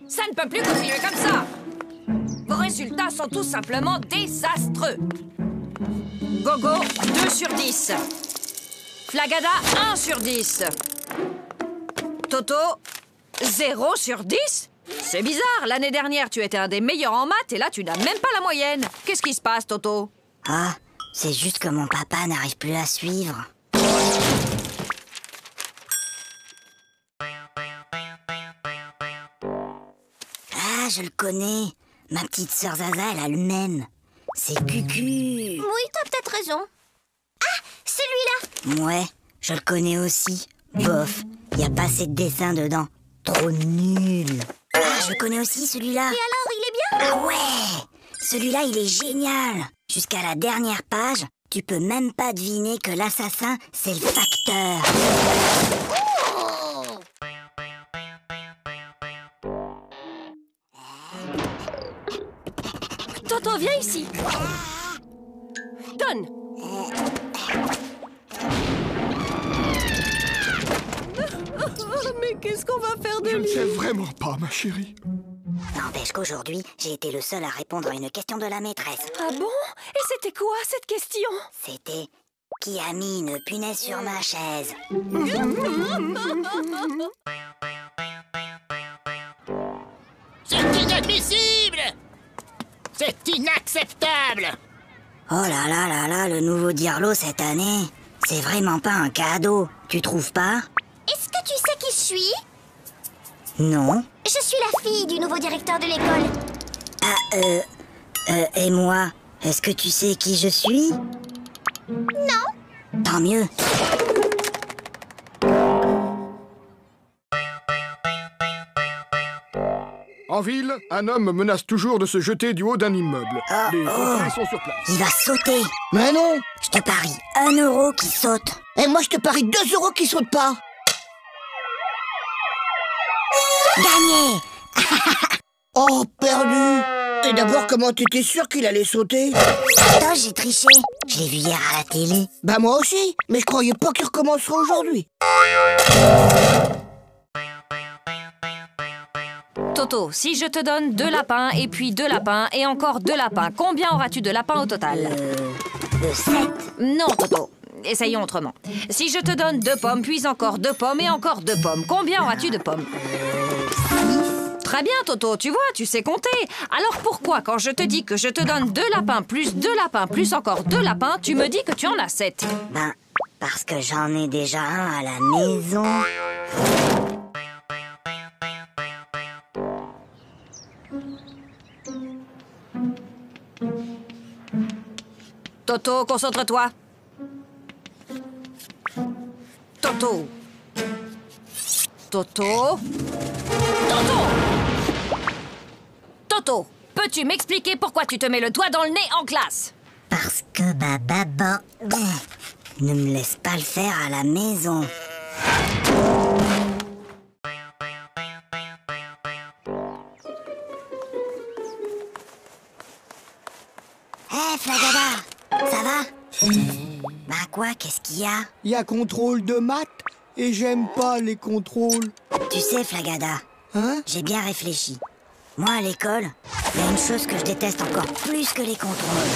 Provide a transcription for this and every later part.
Ça ne peut plus continuer comme ça. Vos résultats sont tout simplement désastreux. Gogo, 2 sur 10. Flagada, 1 sur 10. Toto, 0 sur 10. C'est bizarre, l'année dernière, tu étais un des meilleurs en maths et là, tu n'as même pas la moyenne. Qu'est-ce qui se passe, Toto? Ah, c'est juste que mon papa n'arrive plus à suivre. Ah, je le connais. Ma petite sœur Zaza, elle a le même. C'est Cucu. Oui, t'as peut-être raison. Ah, celui-là. Ouais, je le connais aussi. Bof, y a pas assez de dessins dedans. Trop nul. Ah, je le connais aussi, celui-là. Et alors, il est bien? Ah ouais! Celui-là, il est génial. Jusqu'à la dernière page, tu peux même pas deviner que l'assassin, c'est le facteur. Oh! Toto, viens ici. Donne. Mais qu'est-ce qu'on va faire de Je lui? ne sais vraiment pas, ma chérie. N'empêche qu'aujourd'hui, j'ai été le seul à répondre à une question de la maîtresse. Ah bon? Et c'était quoi, cette question? C'était « Qui a mis une punaise sur ma chaise ?» C'est inadmissible! C'est inacceptable! Oh là là là là, le nouveau Dirlo cette année, c'est vraiment pas un cadeau, tu trouves pas? Est-ce que tu sais qui je suis? Non. Je suis la fille du nouveau directeur de l'école. Et moi, est-ce que tu sais qui je suis? Non. Tant mieux. En ville, un homme menace toujours de se jeter du haut d'un immeuble. Les policiers sont sur place. Il va sauter. Mais non! Je te parie 1 euro qui saute. Et moi, je te parie 2 euros qui sautent pas! Gagné. Oh, perdu! Et d'abord, comment t'étais sûr qu'il allait sauter? Attends, j'ai triché. Je l'ai vu hier à la télé. Bah moi aussi, mais je croyais pas qu'il recommencerait aujourd'hui. Toto, si je te donne 2 lapins et puis 2 lapins et encore 2 lapins, combien auras-tu de lapins au total? 7. Non, Toto. Essayons autrement. Si je te donne 2 pommes, puis encore 2 pommes et encore 2 pommes, combien auras-tu de pommes? 6. Très bien, Toto, tu vois, tu sais compter. Alors pourquoi, quand je te dis que je te donne 2 lapins plus 2 lapins plus encore 2 lapins, tu me dis que tu en as 7? Ben, parce que j'en ai déjà un à la maison. Toto, concentre-toi. Toto. Toto. Toto. Toto, peux-tu m'expliquer pourquoi tu te mets le doigt dans le nez en classe? Parce que ma maman ne me laisse pas le faire à la maison. Hé, Flagada, ça va? Bah quoi, qu'est-ce qu'il y a? Il y a contrôle de maths et j'aime pas les contrôles. Tu sais, Flagada, Hein? j'ai bien réfléchi. Moi, à l'école, il y a une chose que je déteste encore plus que les contrôles.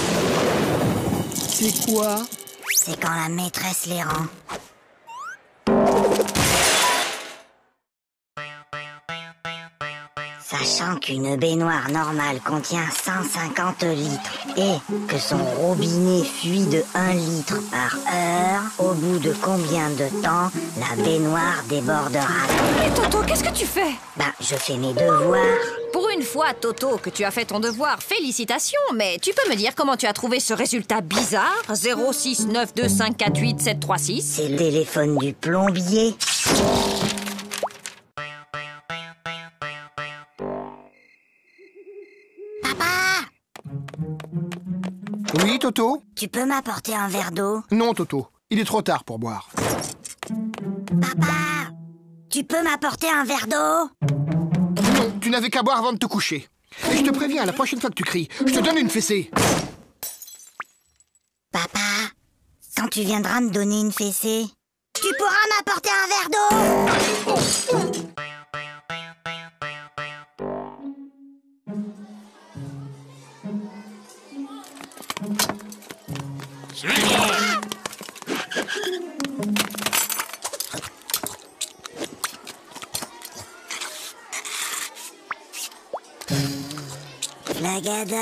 C'est quoi? C'est quand la maîtresse les rend. Sachant qu'une baignoire normale contient 150 litres et que son robinet fuit de 1 litre par heure, au bout de combien de temps la baignoire débordera? Mais Toto, qu'est-ce que tu fais? Bah, je fais mes devoirs. Pour une fois, Toto, que tu as fait ton devoir, félicitations, mais tu peux me dire comment tu as trouvé ce résultat bizarre? 0692548 C'est le téléphone du plombier. Papa, Oui, Toto? tu peux m'apporter un verre d'eau? Non, Toto. Il est trop tard pour boire. Papa, tu peux m'apporter un verre d'eau? Non, tu n'avais qu'à boire avant de te coucher. Et je te préviens, la prochaine fois que tu cries, je te donne une fessée. Papa, quand tu viendras me donner une fessée, tu pourras m'apporter un verre d'eau? Flagada,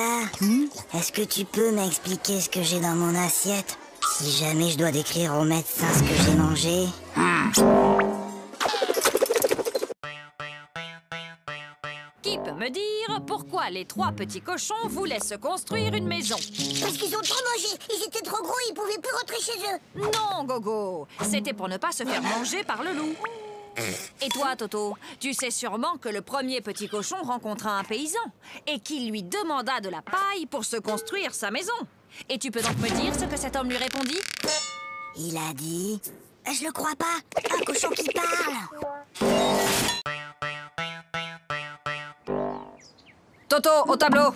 est-ce que tu peux m'expliquer ce que j'ai dans mon assiette? Si jamais je dois décrire au médecin ce que j'ai mangé. Qui peut me dire pourquoi les 3 petits cochons voulaient se construire une maison? Parce qu'ils ont trop mangé. Ils étaient trop gros, ils pouvaient plus rentrer chez eux. Non, Gogo, c'était pour ne pas se faire manger par le loup. Et toi, Toto, tu sais sûrement que le premier petit cochon rencontra un paysan et qu'il lui demanda de la paille pour se construire sa maison. Et tu peux donc me dire ce que cet homme lui répondit? Il a dit... Je le crois pas, un cochon qui parle. Toto, au tableau.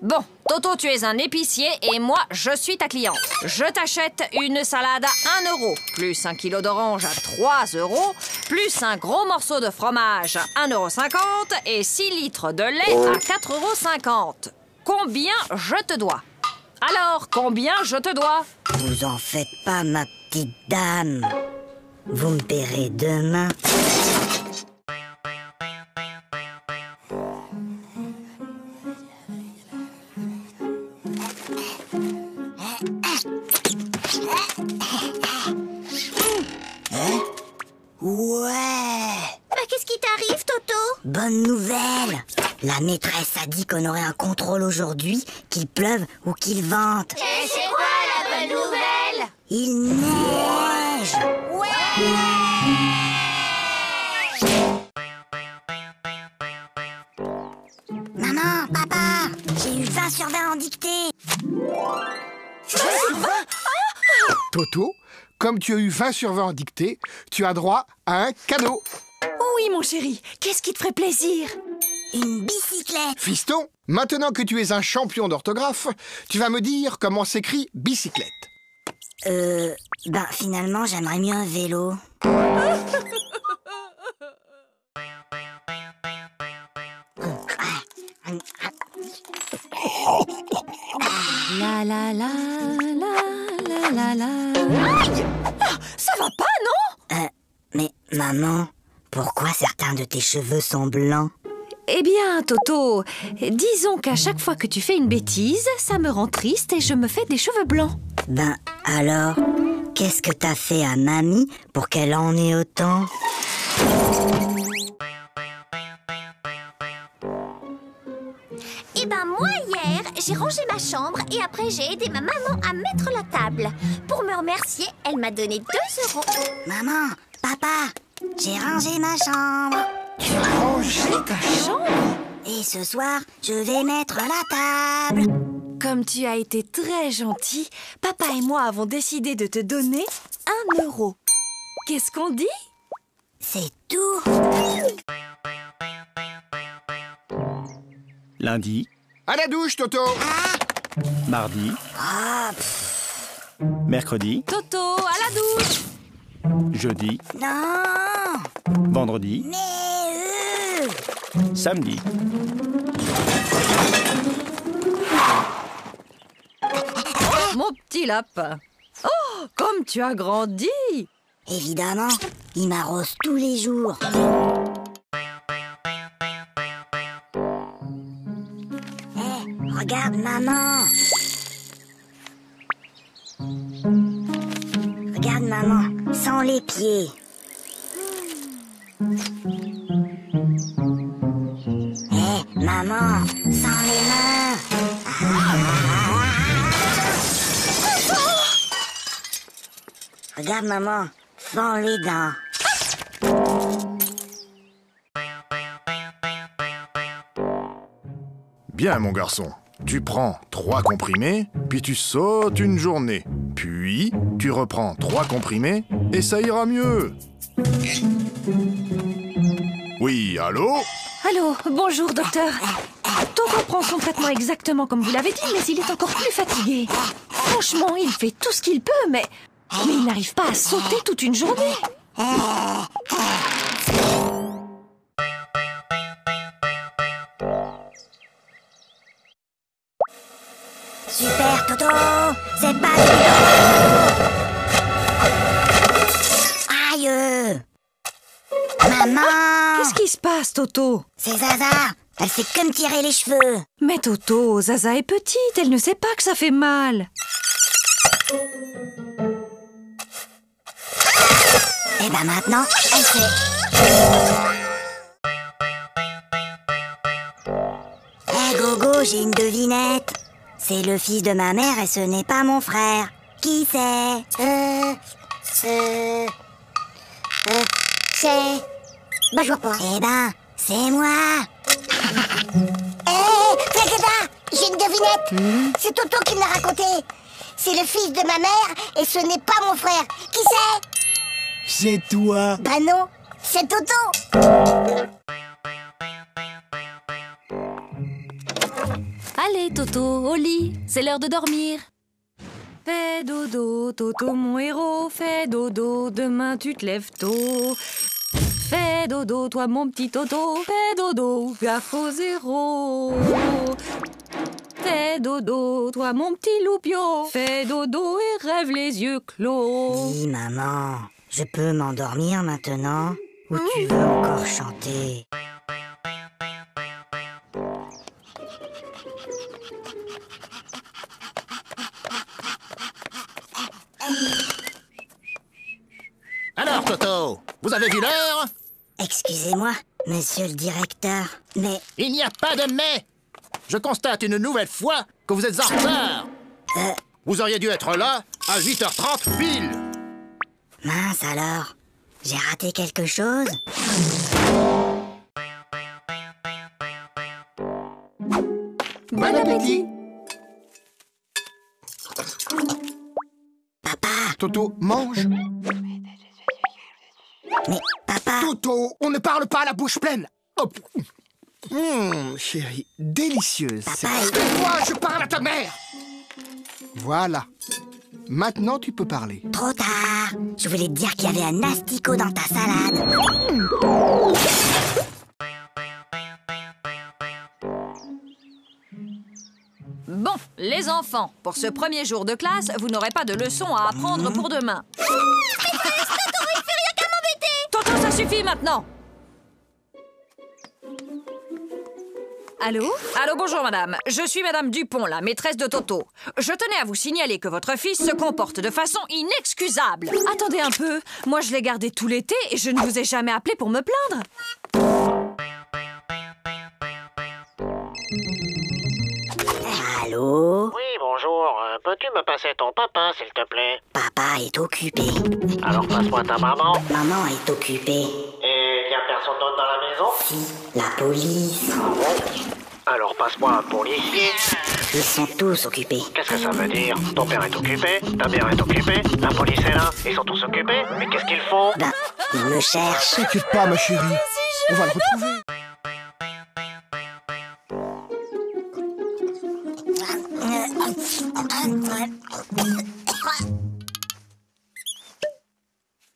Bon, Toto, tu es un épicier et moi, je suis ta cliente. Je t'achète une salade à 1 €, plus 1 kilo d'orange à 3 €, plus un gros morceau de fromage à 1,50 € et 6 litres de lait à 4,50 €. Combien je te dois? Alors, combien je te dois? Vous en faites pas, ma petite dame. Vous me paierez demain. Ouais! Qu'est-ce qui t'arrive, Toto? Bonne nouvelle! La maîtresse a dit qu'on aurait un contrôle aujourd'hui, qu'il pleuve ou qu'il vente. Et c'est quoi la bonne nouvelle? Il neige! Maman, papa, j'ai eu 20 sur 20 en dictée. Toto, comme tu as eu 20 sur 20 en dictée, tu as droit à un cadeau. Oui, mon chéri, qu'est-ce qui te ferait plaisir? Une bicyclette. Fiston, maintenant que tu es un champion d'orthographe, tu vas me dire comment s'écrit bicyclette. Finalement, j'aimerais mieux un vélo. La la la la la la la. Aïe! Ah, ça va pas, non? Mais maman, pourquoi certains de tes cheveux sont blancs? Eh bien, Toto, disons qu'à chaque fois que tu fais une bêtise, ça me rend triste et je me fais des cheveux blancs. Alors, qu'est-ce que t'as fait à mamie pour qu'elle en ait autant? Eh ben moi hier, j'ai rangé ma chambre et après j'ai aidé ma maman à mettre la table. Pour me remercier, elle m'a donné 2 €. Maman, papa, j'ai rangé ma chambre. Tu as rangé ta chambre? Et ce soir, je vais mettre la table. Comme tu as été très gentil, papa et moi avons décidé de te donner 1 €. Qu'est-ce qu'on dit? C'est tout. Lundi, À la douche, Toto. mardi, mercredi, Toto, à la douche! jeudi, Non, vendredi, mais samedi. Mon petit lapin. Oh, comme tu as grandi! évidemment, il m'arrose tous les jours. Regarde, maman. Regarde, maman, sans les pieds. Maman, sans les mains. Regarde, maman, sans les dents. Bien, mon garçon. Tu prends 3 comprimés, puis tu sautes une journée. Puis, tu reprends 3 comprimés, et ça ira mieux. Oui, allô? Allô, bonjour, docteur. Toto reprend son traitement exactement comme vous l'avez dit, mais il est encore plus fatigué. Franchement, il fait tout ce qu'il peut, mais il n'arrive pas à sauter toute une journée. Super, Toto, c'est pas Maman! Qu'est-ce qui se passe, Toto? C'est Zaza. Elle s'est comme tirer les cheveux. Mais Toto, Zaza est petite, elle ne sait pas que ça fait mal. Et ben maintenant, elle sait. Hé Gogo, j'ai une devinette. C'est le fils de ma mère et ce n'est pas mon frère. Qui c'est? C'est... Bah, je vois pas. Eh ben, c'est moi. Hé, Flagada, j'ai une devinette. C'est Toto qui me l'a raconté. C'est le fils de ma mère et ce n'est pas mon frère. Qui c'est? C'est toi. Bah non, c'est Toto. Allez, Toto, au lit, c'est l'heure de dormir. Fais dodo, Toto, mon héros, fais dodo, demain tu te lèves tôt. Fais dodo, toi mon petit Toto, fais dodo, gaffe au zéro. Fais dodo, toi mon petit loupio, fais dodo et rêve les yeux clos. Dis maman, je peux m'endormir maintenant? Ou tu veux encore chanter? Alors, Toto, vous avez vu l'heure? Excusez-moi, monsieur le directeur, mais... Il n'y a pas de mais. Je constate une nouvelle fois que vous êtes en retard. Vous auriez dû être là à 8h30 pile. Mince alors, j'ai raté quelque chose? Bon appétit. Papa, Toto, mange. mais papa... Toto, on ne parle pas à la bouche pleine. Hop. Chérie, délicieuse. Papa, Moi, je parle à ta mère. Voilà. Maintenant, tu peux parler. trop tard. Je voulais te dire qu'il y avait un asticot dans ta salade. Bon, les enfants, pour ce premier jour de classe, vous n'aurez pas de leçons à apprendre pour demain. Toto, ça suffit maintenant. Allô? Allô, bonjour madame. Je suis madame Dupont, la maîtresse de Toto. Je tenais à vous signaler que votre fils se comporte de façon inexcusable. Attendez un peu. Moi, je l'ai gardé tout l'été et je ne vous ai jamais appelé pour me plaindre. Allô? Oui, bonjour. Peux-tu me passer ton papa, s'il te plaît? Papa est occupé. Alors passe-moi ta maman. Maman est occupée. Et y a personne d'autre dans la maison? Si, la police. Alors passe-moi un policier. Ils sont tous occupés. Qu'est-ce que ça veut dire? Ton père est occupé, ta mère est occupée, la police est là, ils sont tous occupés. Mais qu'est-ce qu'ils font? Ben, ils me cherchent. T'inquiète pas, ma chérie. On va le retrouver.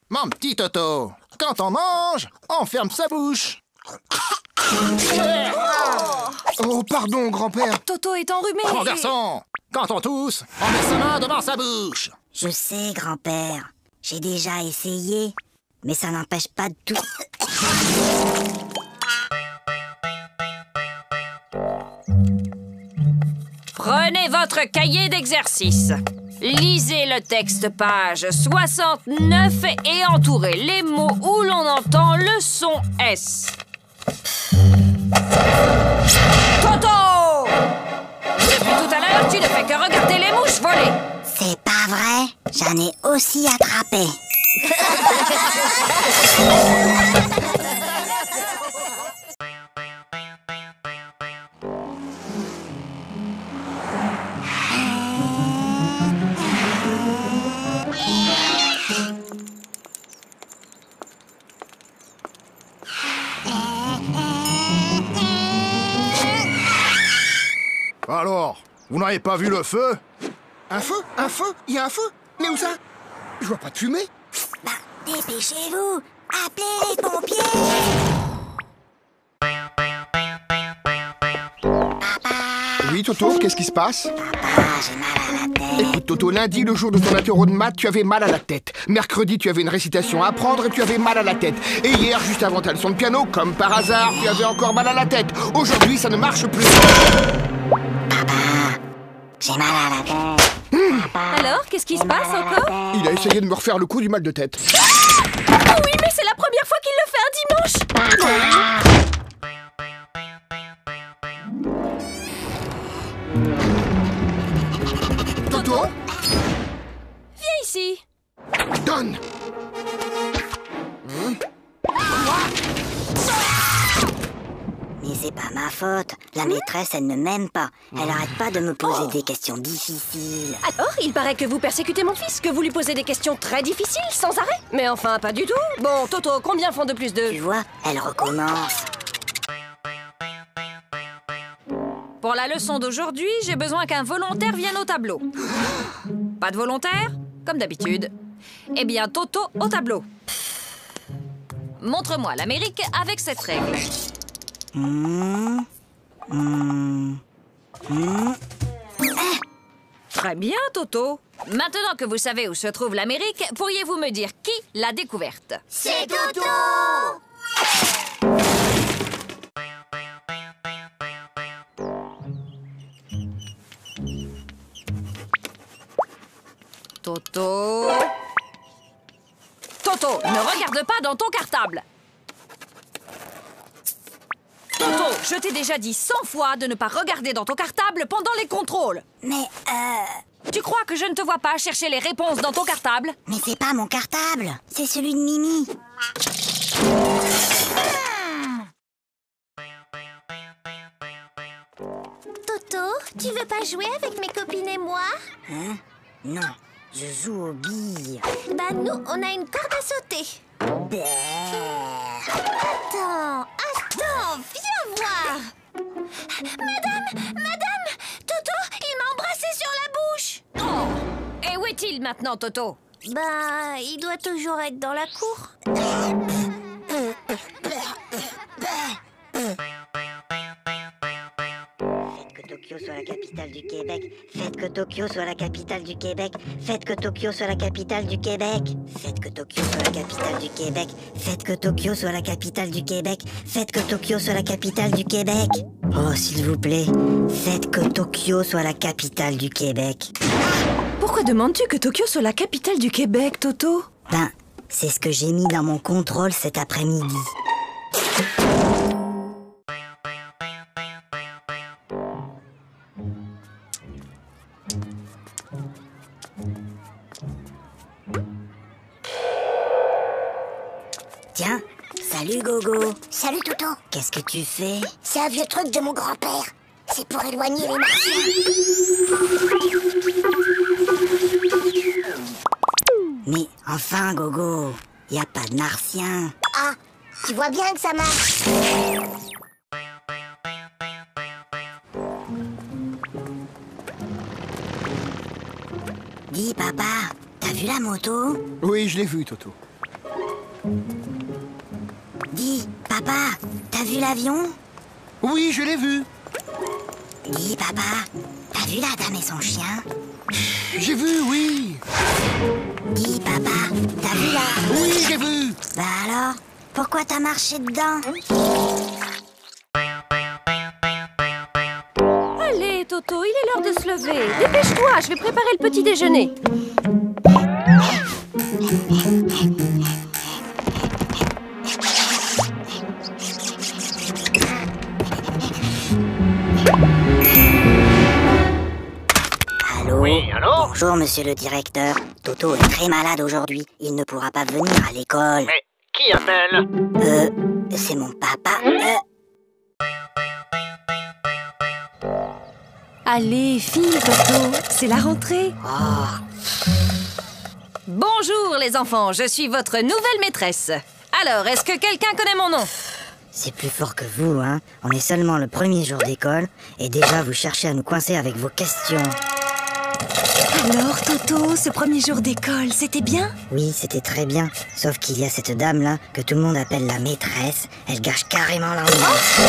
Mon petit Toto, quand on mange, on ferme sa bouche. Oh, pardon, grand-père. Toto est enrhumé. Mon garçon, quand on tousse, on met sa main devant sa bouche. Je sais, grand-père. J'ai déjà essayé. Mais ça n'empêche pas de tout. Prenez votre cahier d'exercice. Lisez le texte page 69 et entourez les mots où l'on entend le son S. Toto! Depuis tout à l'heure, tu ne fais que regarder les mouches voler. C'est pas vrai. J'en ai aussi attrapé. Alors, vous n'avez pas vu le feu? Un feu? Un feu? Il y a un feu? Mais où ça? Je vois pas de fumée. Bah, dépêchez-vous. Appelez les pompiers. Oui, Toto, qu'est-ce qui se passe? Papa, j'ai mal à la tête. Écoute, Toto, lundi, le jour de ton interro de maths, tu avais mal à la tête. Mercredi, tu avais une récitation à apprendre et tu avais mal à la tête. Et hier, juste avant ta leçon de piano, comme par hasard, tu avais encore mal à la tête. Aujourd'hui, ça ne marche plus. Papa, j'ai mal à la tête. Alors, qu'est-ce qui se passe encore? Il a essayé de me refaire le coup du mal de tête. Oh oui, mais c'est la première fois qu'il le fait un dimanche. Toto, Viens ici. donne. Mais c'est pas ma faute. La maîtresse, elle ne m'aime pas. Elle arrête pas de me poser des questions difficiles. Alors, il paraît que vous persécutez mon fils, que vous lui posez des questions très difficiles, sans arrêt. Mais enfin, pas du tout. Bon, Toto, combien font 2 plus 2? Tu vois, elle recommence. Pour la leçon d'aujourd'hui, j'ai besoin qu'un volontaire vienne au tableau. Pas de volontaire? Comme d'habitude. Eh bien, Toto au tableau. Montre-moi l'Amérique avec cette règle. Très bien, Toto. Maintenant que vous savez où se trouve l'Amérique, pourriez-vous me dire qui l'a découverte? C'est Toto! Toto... Toto, ne regarde pas dans ton cartable. Toto, je t'ai déjà dit 100 fois de ne pas regarder dans ton cartable pendant les contrôles. Mais, Tu crois que je ne te vois pas chercher les réponses dans ton cartable? mais c'est pas mon cartable. C'est celui de Mimi. Toto, tu veux pas jouer avec mes copines et moi? Hein? Non, je joue aux billes. Bah nous, on a une corde à sauter. Attends, viens voir. Madame, Toto, il m'a embrassé sur la bouche. Oh! Et où est-il maintenant, Toto? Bah, il doit toujours être dans la cour. Faites que Tokyo soit la capitale du Québec. Faites que Tokyo soit la capitale du Québec. Faites que Tokyo soit la capitale du Québec. Faites que Tokyo soit la capitale du Québec. Faites que Tokyo soit la capitale du Québec. Faites que Tokyo soit la capitale du Québec. Oh, s'il vous plaît, faites que Tokyo soit la capitale du Québec. Pourquoi demandes-tu que Tokyo soit la capitale du Québec, Toto? Ben, c'est ce que j'ai mis dans mon contrôle cet après-midi. Tiens, salut Gogo. Salut Toto, Qu'est-ce que tu fais? c'est un vieux truc de mon grand-père. C'est pour éloigner les martiens. Mais enfin Gogo, y a pas de martien. Ah, tu vois bien que ça marche. Dis papa, t'as vu la moto? Oui, je l'ai vu, Toto. Dis papa, t'as vu l'avion? Oui, je l'ai vu. Dis papa, t'as vu la dame et son chien? J'ai vu, oui. Dis papa, t'as vu la... Oui, j'ai vu. Bah alors, pourquoi t'as marché dedans? Allez, Toto, il est l'heure de se lever. Dépêche-toi, je vais préparer le petit déjeuner. Allô? Oui, allô? Bonjour monsieur le directeur. Toto est très malade aujourd'hui. Il ne pourra pas venir à l'école. Mais qui appelle? C'est mon papa. Allez, file, Toto, c'est la rentrée. Bonjour, les enfants, je suis votre nouvelle maîtresse. Alors, est-ce que quelqu'un connaît mon nom? C'est plus fort que vous, hein. On est seulement le premier jour d'école et déjà vous cherchez à nous coincer avec vos questions. Alors, Toto, ce premier jour d'école, c'était bien? Oui, c'était très bien. Sauf qu'il y a cette dame-là que tout le monde appelle la maîtresse. Elle gâche carrément l'ambiance.